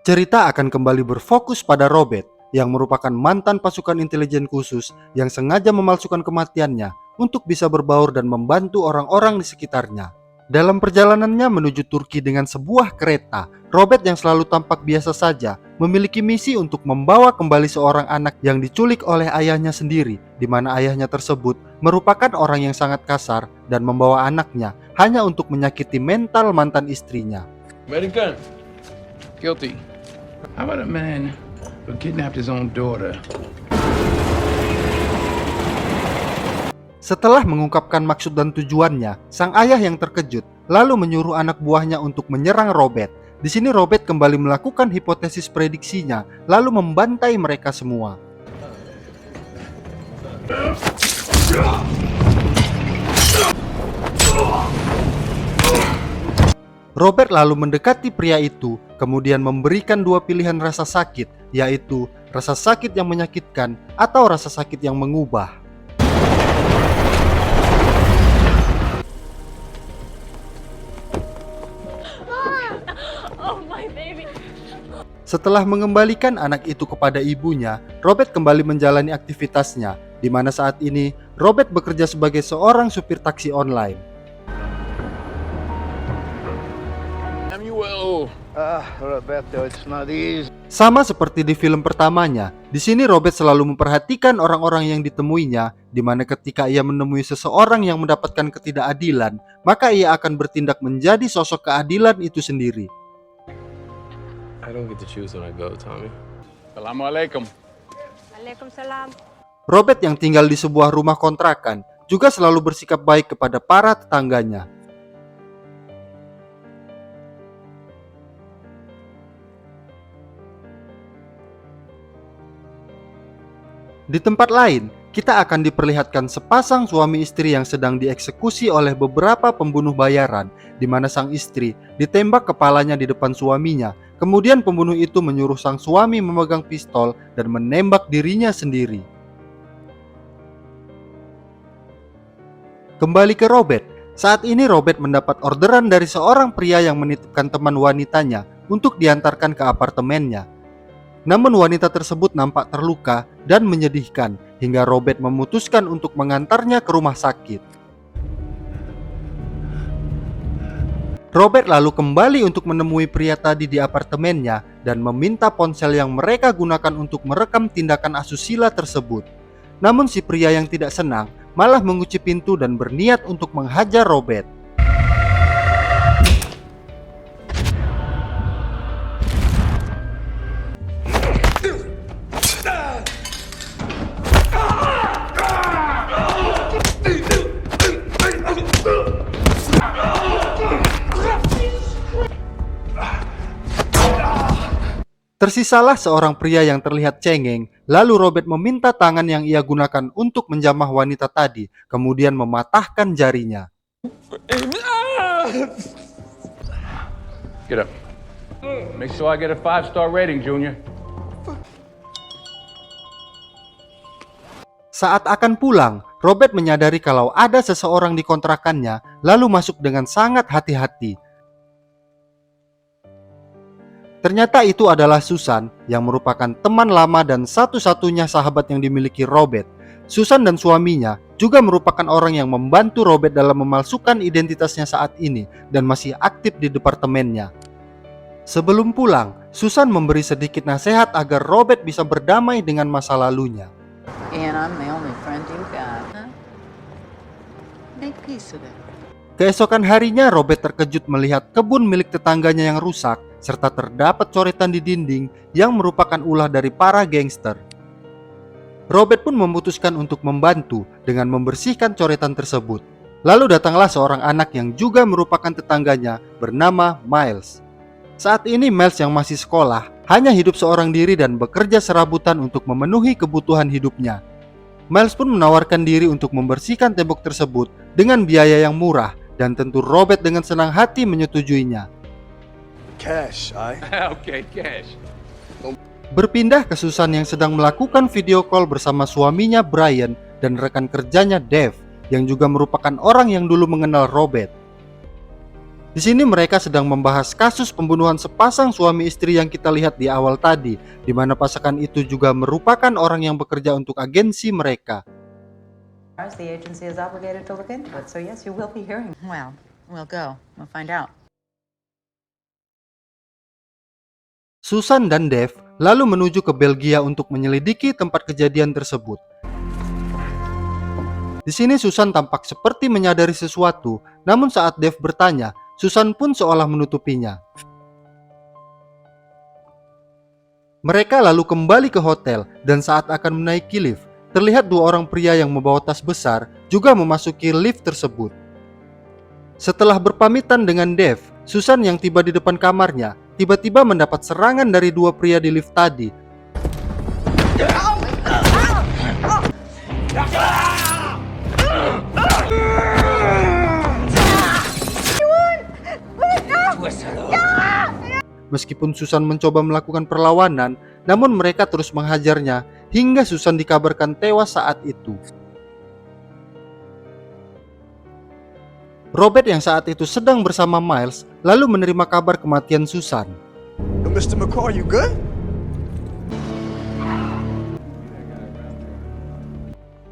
Cerita akan kembali berfokus pada Robert, yang merupakan mantan pasukan intelijen khusus yang sengaja memalsukan kematiannya untuk bisa berbaur dan membantu orang-orang di sekitarnya. Dalam perjalanannya menuju Turki dengan sebuah kereta, Robert yang selalu tampak biasa saja memiliki misi untuk membawa kembali seorang anak yang diculik oleh ayahnya sendiri, di mana ayahnya tersebut merupakan orang yang sangat kasar dan membawa anaknya hanya untuk menyakiti mental mantan istrinya. American. Guilty. How about a man who kidnapped his own daughter? Setelah mengungkapkan maksud dan tujuannya, sang ayah yang terkejut lalu menyuruh anak buahnya untuk menyerang Robert. Di sini Robert kembali melakukan hipotesis prediksinya, lalu membantai mereka semua. Robert lalu mendekati pria itu, kemudian memberikan dua pilihan rasa sakit, yaitu rasa sakit yang menyakitkan atau rasa sakit yang mengubah. Setelah mengembalikan anak itu kepada ibunya, Robert kembali menjalani aktivitasnya, di mana saat ini Robert bekerja sebagai seorang supir taksi online. Roberto, it's not easy. Sama seperti di film pertamanya, di sini Robert selalu memperhatikan orang-orang yang ditemuinya, di mana ketika ia menemui seseorang yang mendapatkan ketidakadilan, maka ia akan bertindak menjadi sosok keadilan itu sendiri. I don't get to choose when I go, Tommy. Assalamualaikum. Waalaikumsalam. Robert yang tinggal di sebuah rumah kontrakan juga selalu bersikap baik kepada para tetangganya. Di tempat lain, kita akan diperlihatkan sepasang suami istri yang sedang dieksekusi oleh beberapa pembunuh bayaran, di mana sang istri ditembak kepalanya di depan suaminya. Kemudian pembunuh itu menyuruh sang suami memegang pistol dan menembak dirinya sendiri. Kembali ke Robert. Saat ini Robert mendapat orderan dari seorang pria yang menitipkan teman wanitanya untuk diantarkan ke apartemennya. Namun wanita tersebut nampak terluka dan menyedihkan hingga Robert memutuskan untuk mengantarnya ke rumah sakit. Robert lalu kembali untuk menemui pria tadi di apartemennya dan meminta ponsel yang mereka gunakan untuk merekam tindakan asusila tersebut. Namun si pria yang tidak senang malah mengunci pintu dan berniat untuk menghajar Robert. Tersisalah seorang pria yang terlihat cengeng, lalu Robert meminta tangan yang ia gunakan untuk menjamah wanita tadi, kemudian mematahkan jarinya. Get up. Make sure I get a 5-star rating, Junior. Saat akan pulang, Robert menyadari kalau ada seseorang di kontrakannya, lalu masuk dengan sangat hati-hati. Ternyata itu adalah Susan yang merupakan teman lama dan satu-satunya sahabat yang dimiliki Robert. Susan dan suaminya juga merupakan orang yang membantu Robert dalam memalsukan identitasnya saat ini dan masih aktif di departemennya. Sebelum pulang, Susan memberi sedikit nasihat agar Robert bisa berdamai dengan masa lalunya. And I'm the only friend you got, huh? Make peace with it. Keesokan harinya Robert terkejut melihat kebun milik tetangganya yang rusak serta terdapat coretan di dinding yang merupakan ulah dari para gangster. Robert pun memutuskan untuk membantu dengan membersihkan coretan tersebut. Lalu datanglah seorang anak yang juga merupakan tetangganya bernama Miles. Saat ini Miles yang masih sekolah hanya hidup seorang diri dan bekerja serabutan untuk memenuhi kebutuhan hidupnya. Miles pun menawarkan diri untuk membersihkan tembok tersebut dengan biaya yang murah dan tentu Robert dengan senang hati menyetujuinya. Cash, Okay, cash. Berpindah ke Susan yang sedang melakukan video call bersama suaminya Brian dan rekan kerjanya Dave, yang juga merupakan orang yang dulu mengenal Robert. Di sini mereka sedang membahas kasus pembunuhan sepasang suami istri yang kita lihat di awal tadi, di mana pasangan itu juga merupakan orang yang bekerja untuk agensi mereka. The agency is obligated to look into it, so yes, you will be hearing. Well, we'll go. We'll find out. Susan dan Dave lalu menuju ke Belgia untuk menyelidiki tempat kejadian tersebut. Di sini Susan tampak seperti menyadari sesuatu, namun saat Dave bertanya, Susan pun seolah menutupinya. Mereka lalu kembali ke hotel dan saat akan menaiki lift, terlihat dua orang pria yang membawa tas besar juga memasuki lift tersebut. Setelah berpamitan dengan Dave, Susan yang tiba di depan kamarnya tiba-tiba mendapat serangan dari dua pria di lift tadi. Meskipun Susan mencoba melakukan perlawanan, namun mereka terus menghajarnya hingga Susan dikabarkan tewas saat itu. Robert yang saat itu sedang bersama Miles lalu menerima kabar kematian Susan. Mr. McCoy, you good?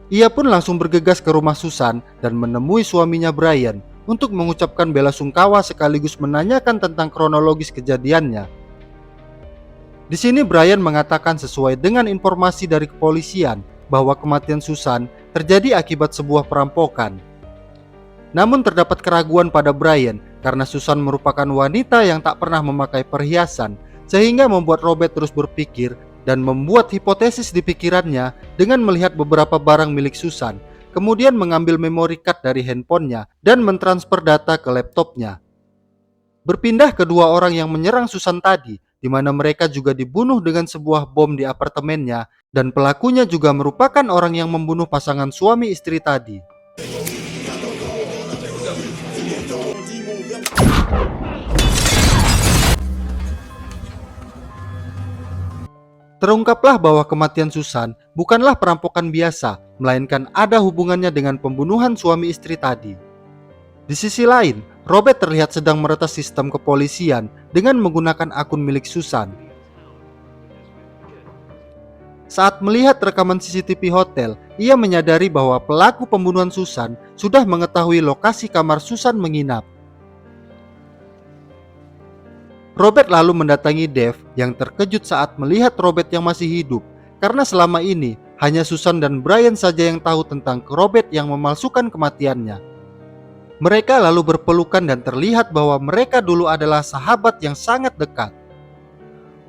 Ia pun langsung bergegas ke rumah Susan dan menemui suaminya Brian untuk mengucapkan bela sungkawa sekaligus menanyakan tentang kronologis kejadiannya. Di sini Brian mengatakan sesuai dengan informasi dari kepolisian bahwa kematian Susan terjadi akibat sebuah perampokan. Namun terdapat keraguan pada Brian karena Susan merupakan wanita yang tak pernah memakai perhiasan, sehingga membuat Robert terus berpikir dan membuat hipotesis di pikirannya dengan melihat beberapa barang milik Susan, kemudian mengambil memory card dari handphonenya dan mentransfer data ke laptopnya. Berpindah kedua orang yang menyerang Susan tadi, di mana mereka juga dibunuh dengan sebuah bom di apartemennya, dan pelakunya juga merupakan orang yang membunuh pasangan suami istri tadi. Terungkaplah bahwa kematian Susan bukanlah perampokan biasa, melainkan ada hubungannya dengan pembunuhan suami istri tadi. Di sisi lain, Robert terlihat sedang meretas sistem kepolisian dengan menggunakan akun milik Susan. Saat melihat rekaman CCTV hotel, ia menyadari bahwa pelaku pembunuhan Susan sudah mengetahui lokasi kamar Susan menginap. Robert lalu mendatangi Dave yang terkejut saat melihat Robert yang masih hidup, karena selama ini hanya Susan dan Brian saja yang tahu tentang Robert yang memalsukan kematiannya. Mereka lalu berpelukan dan terlihat bahwa mereka dulu adalah sahabat yang sangat dekat.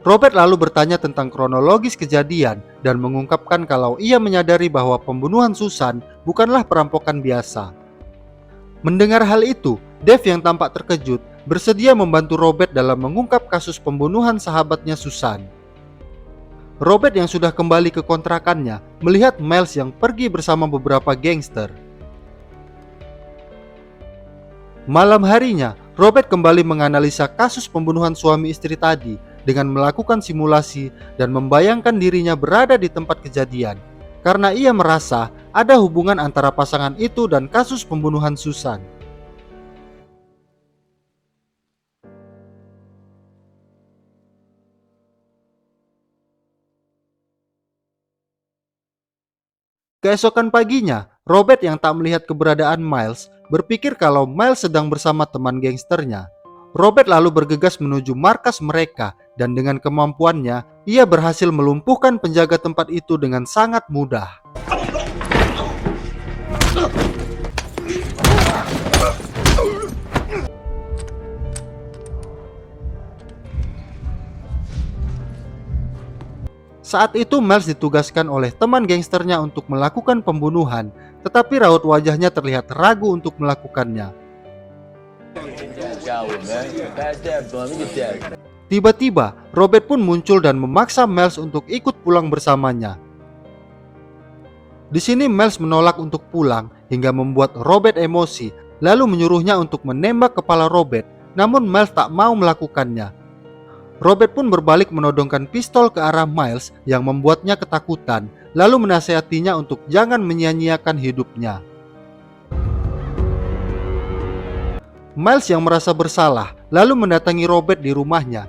Robert lalu bertanya tentang kronologis kejadian dan mengungkapkan kalau ia menyadari bahwa pembunuhan Susan bukanlah perampokan biasa. Mendengar hal itu, Dave yang tampak terkejut bersedia membantu Robert dalam mengungkap kasus pembunuhan sahabatnya Susan. Robert yang sudah kembali ke kontrakannya melihat Miles yang pergi bersama beberapa gangster. Malam harinya, Robert kembali menganalisa kasus pembunuhan suami istri tadi dengan melakukan simulasi dan membayangkan dirinya berada di tempat kejadian, karena ia merasa ada hubungan antara pasangan itu dan kasus pembunuhan Susan. Keesokan paginya, Robert yang tak melihat keberadaan Miles berpikir kalau Miles sedang bersama teman gangsternya. Robert lalu bergegas menuju markas mereka dan dengan kemampuannya, ia berhasil melumpuhkan penjaga tempat itu dengan sangat mudah. Saat itu Miles ditugaskan oleh teman gangsternya untuk melakukan pembunuhan, tetapi raut wajahnya terlihat ragu untuk melakukannya. Tiba-tiba, Robert pun muncul dan memaksa Miles untuk ikut pulang bersamanya. Di sini Miles menolak untuk pulang hingga membuat Robert emosi, lalu menyuruhnya untuk menembak kepala Robert, namun Miles tak mau melakukannya. Robert pun berbalik menodongkan pistol ke arah Miles yang membuatnya ketakutan, lalu menasihatinya untuk jangan menyia-nyiakan hidupnya. Miles yang merasa bersalah lalu mendatangi Robert di rumahnya.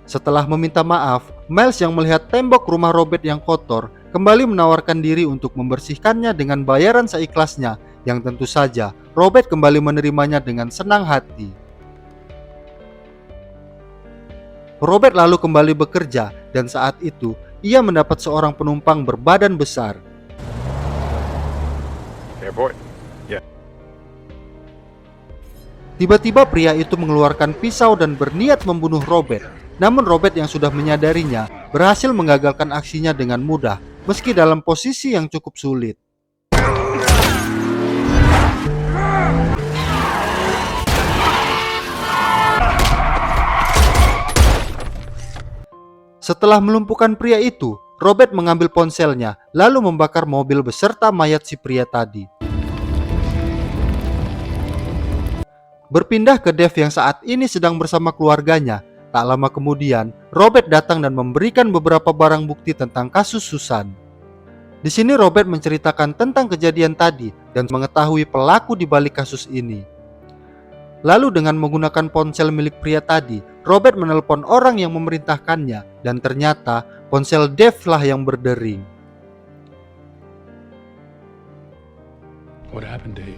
Setelah meminta maaf, Miles yang melihat tembok rumah Robert yang kotor kembali menawarkan diri untuk membersihkannya dengan bayaran seikhlasnya, yang tentu saja Robert kembali menerimanya dengan senang hati. Robert lalu kembali bekerja dan saat itu ia mendapat seorang penumpang berbadan besar. Airport. Tiba-tiba pria itu mengeluarkan pisau dan berniat membunuh Robert. Namun Robert yang sudah menyadarinya berhasil menggagalkan aksinya dengan mudah, meski dalam posisi yang cukup sulit. Setelah melumpuhkan pria itu, Robert mengambil ponselnya lalu membakar mobil beserta mayat si pria tadi. Berpindah ke Dave yang saat ini sedang bersama keluarganya. Tak lama kemudian, Robert datang dan memberikan beberapa barang bukti tentang kasus Susan. Di sini Robert menceritakan tentang kejadian tadi dan mengetahui pelaku di balik kasus ini. Lalu dengan menggunakan ponsel milik pria tadi, Robert menelpon orang yang memerintahkannya dan ternyata ponsel Dave lah yang berdering. What happened, Dave?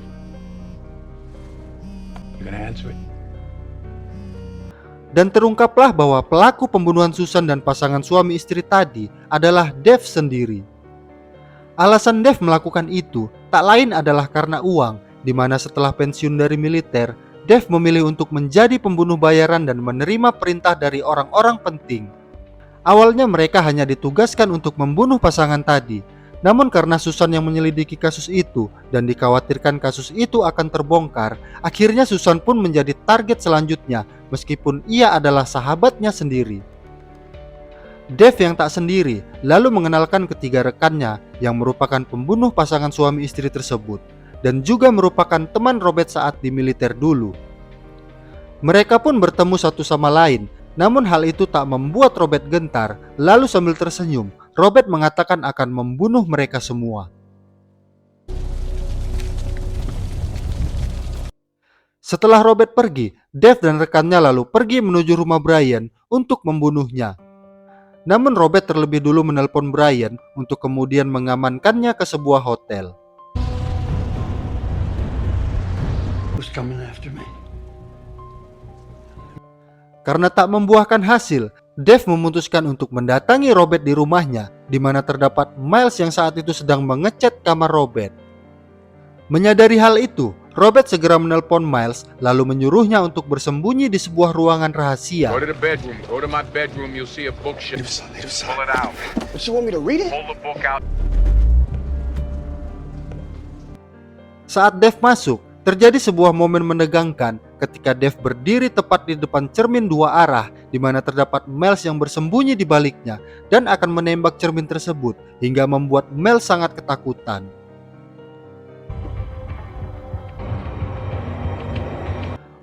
You gonna answer it? Dan terungkaplah bahwa pelaku pembunuhan Susan dan pasangan suami istri tadi adalah Dave sendiri. Alasan Dave melakukan itu tak lain adalah karena uang, di mana setelah pensiun dari militer, Dave memilih untuk menjadi pembunuh bayaran dan menerima perintah dari orang-orang penting. Awalnya mereka hanya ditugaskan untuk membunuh pasangan tadi, namun karena Susan yang menyelidiki kasus itu dan dikhawatirkan kasus itu akan terbongkar, akhirnya Susan pun menjadi target selanjutnya meskipun ia adalah sahabatnya sendiri. Dave yang tak sendiri lalu mengenalkan ketiga rekannya yang merupakan pembunuh pasangan suami istri tersebut dan juga merupakan teman Robert saat di militer dulu. Mereka pun bertemu satu sama lain, namun hal itu tak membuat Robert gentar. Lalu sambil tersenyum, Robert mengatakan akan membunuh mereka semua. Setelah Robert pergi, Dave dan rekannya lalu pergi menuju rumah Brian untuk membunuhnya. Namun Robert terlebih dulu menelpon Brian untuk kemudian mengamankannya ke sebuah hotel. Who's coming after me? Karena tak membuahkan hasil, Dave memutuskan untuk mendatangi Robert di rumahnya, di mana terdapat Miles yang saat itu sedang mengecat kamar Robert. Menyadari hal itu, Robert segera menelpon Miles lalu menyuruhnya untuk bersembunyi di sebuah ruangan rahasia. Go to the bedroom. Go to my bedroom. You'll see a bookshelf. Pull it out. What, you want me to read it? Pull the book out. Saat Dave masuk, terjadi sebuah momen menegangkan ketika Dave berdiri tepat di depan cermin dua arah, di mana terdapat Miles yang bersembunyi di baliknya dan akan menembak cermin tersebut hingga membuat Miles sangat ketakutan.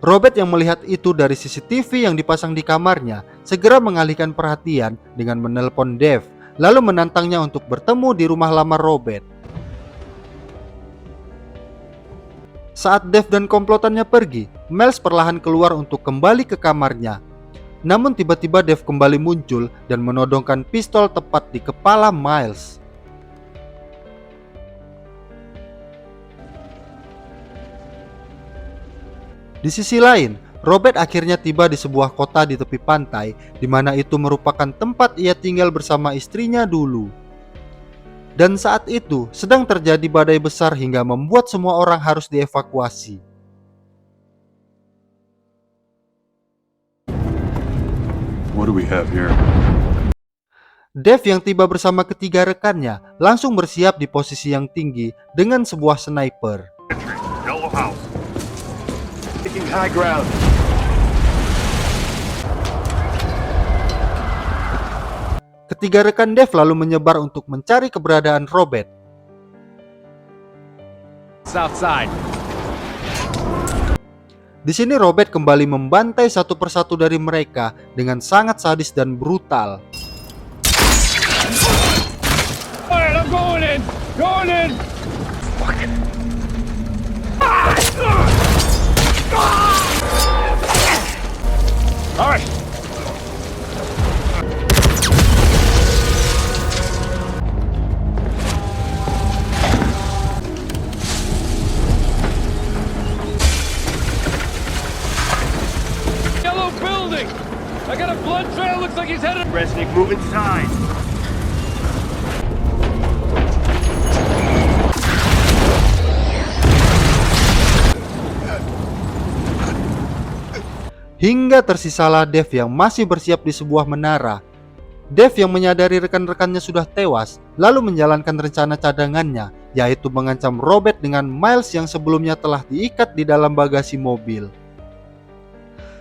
Robert yang melihat itu dari CCTV yang dipasang di kamarnya segera mengalihkan perhatian dengan menelpon Dave lalu menantangnya untuk bertemu di rumah lama Robert. Saat Dave dan komplotannya pergi, Miles perlahan keluar untuk kembali ke kamarnya. Namun tiba-tiba Dave kembali muncul dan menodongkan pistol tepat di kepala Miles. Di sisi lain, Robert akhirnya tiba di sebuah kota di tepi pantai, di mana itu merupakan tempat ia tinggal bersama istrinya dulu. Dan saat itu sedang terjadi badai besar hingga membuat semua orang harus dievakuasi. What do we have here? Dave yang tiba bersama ketiga rekannya langsung bersiap di posisi yang tinggi dengan sebuah sniper. Yellow house. Taking high ground. Ketiga rekan Dave lalu menyebar untuk mencari keberadaan Robert. South side. Di sini Robert kembali membantai satu persatu dari mereka dengan sangat sadis dan brutal. Alright, I'm going in! Going in! Alright. Yellow building! I got a blood trail, looks like he's headed... Resnick, move inside. Hingga tersisalah Dave yang masih bersiap di sebuah menara. Dave yang menyadari rekan-rekannya sudah tewas, lalu menjalankan rencana cadangannya, yaitu mengancam Robert dengan Miles yang sebelumnya telah diikat di dalam bagasi mobil.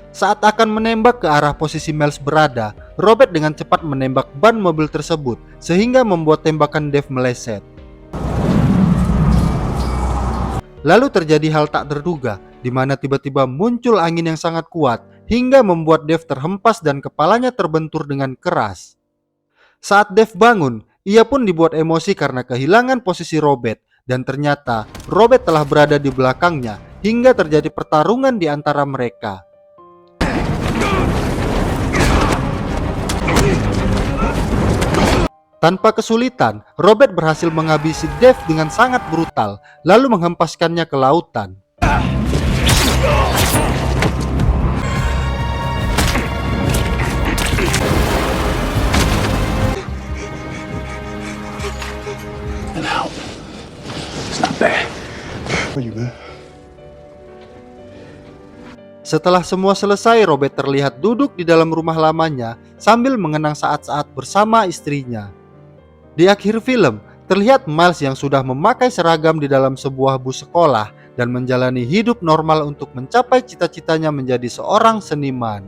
Saat akan menembak ke arah posisi Miles berada, Robert dengan cepat menembak ban mobil tersebut, sehingga membuat tembakan Dave meleset. Lalu terjadi hal tak terduga, di mana tiba-tiba muncul angin yang sangat kuat hingga membuat Dave terhempas dan kepalanya terbentur dengan keras. Saat Dave bangun, ia pun dibuat emosi karena kehilangan posisi Robert, dan ternyata Robert telah berada di belakangnya hingga terjadi pertarungan di antara mereka. Tanpa kesulitan, Robert berhasil menghabisi Dave dengan sangat brutal, lalu menghempaskannya ke lautan. And out. It's not bad. Are you, man? Setelah semua selesai, Robert terlihat duduk di dalam rumah lamanya sambil mengenang saat-saat bersama istrinya. Di akhir film, terlihat Miles yang sudah memakai seragam di dalam sebuah bus sekolah dan menjalani hidup normal untuk mencapai cita-citanya menjadi seorang seniman.